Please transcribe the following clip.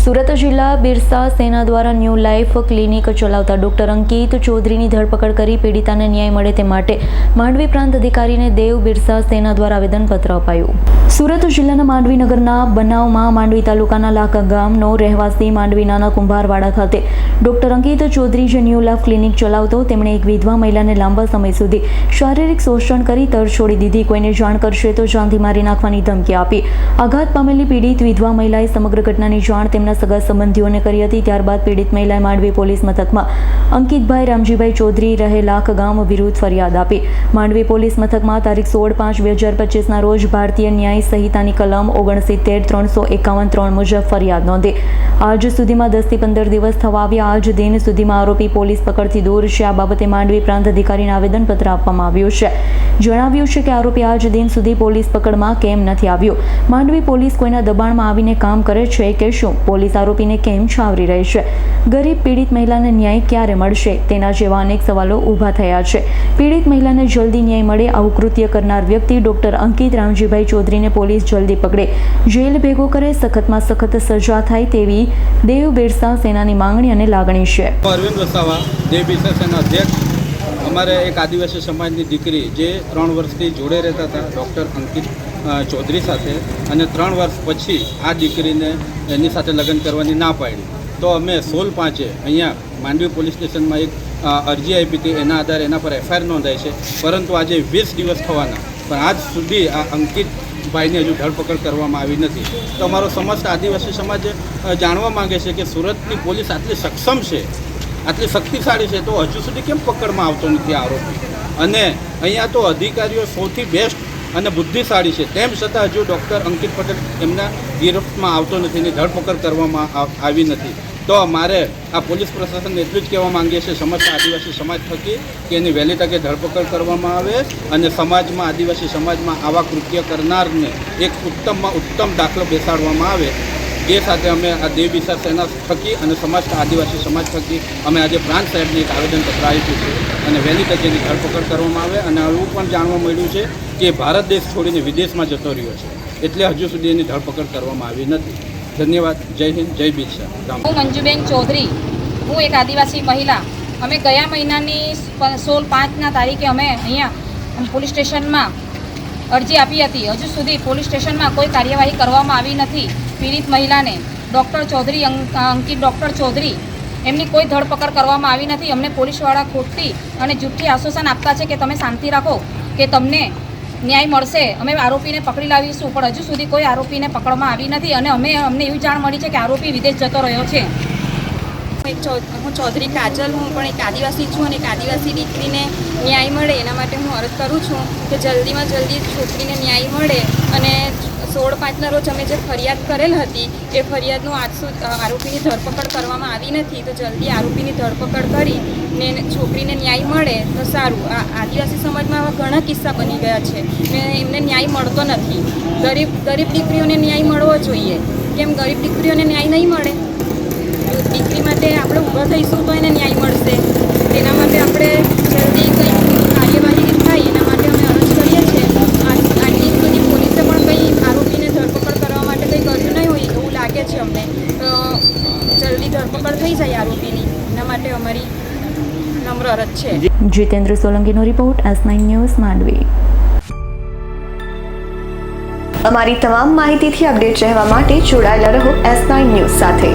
સુરત જિલ્લા બિરસા સેના દ્વારા ન્યૂ લાઈફ ક્લિનિક ચલાવતા ડોક્ટર અંકિત ચૌધરીની ધરપકડ કરી પીડિતાને ન્યાય મળે તે માટે માંડવી પ્રાંત અધિકારીને દેવ બિરસા સેના દ્વારા આવેદનપત્ર અપાયું। સુરત જિલ્લાના માંડવી નગરના બનાવમાં માંડવી તાલુકાના લાખા ગામનો રહેવાસી માંડવી નાના કુંભારવાડા ખાતે ડોક્ટર અંકિત ચૌધરી જે ન્યૂ લાઈફ ક્લિનિક ચલાવતો તેમણે એક વિધવા મહિલાને લાંબા સમય સુધી શારીરિક શોષણ કરી તર છોડી દીધી। કોઈને જાણ કરશે તો જાનથી મારી નાખવાની ધમકી આપી આઘાત પામેલી પીડિત વિધવા મહિલાએ સમગ્ર ઘટનાની જાણ તેમના સગા સંબંધીઓને કરી હતી। ત્યારબાદ પીડિત મહિલાએ માંડવી પોલીસ મથકમાં અંકિતભાઈ રામજીભાઈ ચૌધરી રહે લાખ ગામ વિરુદ્ધ ફરિયાદ આપી। માંડવી પોલીસ મથકમાં તારીખ 16/5/2025ના રોજ ભારતીય ન્યાય સંહિતાની કલમ 69 351 મુજબ ફરિયાદ નોંધી। આજ સુધીમાં 10 થી 15 દિવસ થવા આવ્યા। આજ દિન સુધીમાં આરોપી પોલીસ પકડથી દૂર છે। આ બાબતે માંડવી પ્રાંત અધિકારીને આવેદનપત્ર આપવામાં આવ્યું છે। જણાવ્યું છે કે આરોપી આજ દિન સુધી પોલીસ પકડમાં કેમ નથી આવ્યો। માંડવી પોલીસ કોઈના દબાણમાં આવીને કામ કરે છે કે શું? પોલીસ આરોપીને કેમ છાવરી રહી છે? ગરીબ પીડિત મહિલાને ન્યાય ક્યારે મળશે? તેના જેવા અનેક સવાલો ઊભા થયા છે। પીડિત મહિલાને જલ્દી ન્યાય મળે આવું કૃત્ય કરનાર વ્યક્તિ ડોક્ટર અંકિત રામજીભાઈ ચૌધરીને પોલીસ જલ્દી પકડે, જેલ ભેગો કરે, સખતમાં સખત સજા થાય તેવી દેવ બિરસા સેનાની માંગણી અને લાગણી છે। અરવિંદ વસાવા, દેવ બિરસા સેના અધ્યક્ષ। અમારે એક આદિવાસી સમાજની દીકરી જે 3 વર્ષથી જોડે રહેતા હતા ડૉક્ટર અંકિત ચૌધરી સાથે, અને 3 વર્ષ પછી આ દીકરીને એની સાથે લગ્ન કરવાની ના પાડી, તો અમે 16/5 અહીંયા માંડવી પોલીસ સ્ટેશનમાં એક અરજી આપી હતી। એના આધારે એના પર એફઆઈઆર નોંધાઈ છે, પરંતુ આજે 20 દિવસ થવાના પણ આજ સુધી આ અંકિતભાઈની હજુ ધરપકડ કરવામાં આવી નથી। તો અમારો સમસ્ત આદિવાસી સમાજ જાણવા માંગે છે કે સુરતની પોલીસ આટલી સક્ષમ છે, આટલી શક્તિશાળી છે, તો હજુ સુધી કેમ પકડમાં આવતો નથી આરોપી? અને અહીંયા તો અધિકારીઓ સૌથી બેસ્ટ અને બુદ્ધિશાળી છે, તેમ છતાં હજુ ડૉક્ટર અંકિત પટેલ એમના ગિરફ્તમાં આવતો નથી, એની ધરપકડ કરવામાં આવી નથી। તો અમારે આ પોલીસ પ્રશાસનને એટલું જ કહેવા માંગીએ છીએ સમસ્ત આદિવાસી સમાજ થકી કે એની વહેલી તકે ધરપકડ કરવામાં આવે અને સમાજમાં, આદિવાસી સમાજમાં આવા કૃત્ય કરનારને એક ઉત્તમમાં ઉત્તમ દાખલો બેસાડવામાં આવે। એ સાથે અમે આ દેવ બિરસા સેના થકી અને સમસ્ત આદિવાસી સમાજ થકી અમે આજે પ્રાંત સાહેબને એક આવેદનપત્ર આપ્યું છે અને વહેલી તકે એની ધરપકડ કરવામાં આવે। અને એવું પણ જાણવા મળ્યું છે કે ભારત દેશ છોડીને વિદેશમાં જતો રહ્યો છે, એટલે હજુ સુધી એની ધરપકડ કરવામાં આવી નથી। ધન્યવાદ। જય હિન્દ, જય બિરસા। હું મંજુબેન ચૌધરી, હું એક આદિવાસી મહિલા। અમે ગયા મહિનાની 16/5ના તારીખે અમે અહીંયા પોલીસ સ્ટેશનમાં અરજી આપી હતી। હજુ સુધી પોલીસ સ્ટેશનમાં કોઈ કાર્યવાહી કરવામાં આવી નથી। પીડિત મહિલાને ડૉક્ટર ચૌધરી અંકિત ડૉક્ટર ચૌધરી એમની કોઈ ધરપકડ કરવામાં આવી નથી। અમને પોલીસવાળા ખોટી અને જુઠ્ઠી આશ્વાસન આપતા છે કે તમે શાંતિ રાખો, કે તમને ન્યાય મળશે, અમે આરોપીને પકડી લાવીશું, પણ હજુ સુધી કોઈ આરોપીને પકડવામાં આવી નથી। અને અમને એવી જાણ મળી છે કે આરોપી વિદેશ જતો રહ્યો છે। હું ચૌધરી કાજલ, હું પણ એક આદિવાસી છું અને એક આદિવાસી દીકરીને ન્યાય મળે એના માટે હું અરજ કરું છું કે જલ્દીમાં જલ્દી છોકરીને ન્યાય મળે। અને 16/5ના રોજ અમે જે ફરિયાદ કરેલ હતી એ ફરિયાદનું આજ સુધી આરોપીની ધરપકડ કરવામાં આવી નથી, તો જલ્દી આરોપીની ધરપકડ કરીને છોકરીને ન્યાય મળે તો સારું। આ આદિવાસી સમાજમાં આવા ઘણા કિસ્સા બની ગયા છે ને એમને ન્યાય મળતો નથી। ગરીબ દીકરીઓને ન્યાય મળવો જોઈએ, કેમ ગરીબ દીકરીઓને ન્યાય નહીં મળે? દીકરી માટે આપણે ઊભા થઈશું તો એને ન્યાય મળશે। તેના માટે આપણે જલ્દી કંઈ કાર્યવાહી થાય એના માટે અમે અરજ કરીએ છીએ। આટલી સુધી પોલીસે પણ કંઈ આરોપીને ધરપકડ કરવા માટે કંઈ કર્યું નહીં હોય એવું લાગે છે અમને, તો જલ્દી ધરપકડ થઈ જાય આરોપીની, એના માટે અમારી નમ્ર અરજ છે। જીતેન્દ્ર સોલંકીનો રિપોર્ટ, S9 ન્યૂઝ, માંડવી। અમારી તમામ માહિતીથી અપડેટ રહેવા માટે જોડાયેલા રહો S9 ન્યૂઝ સાથે।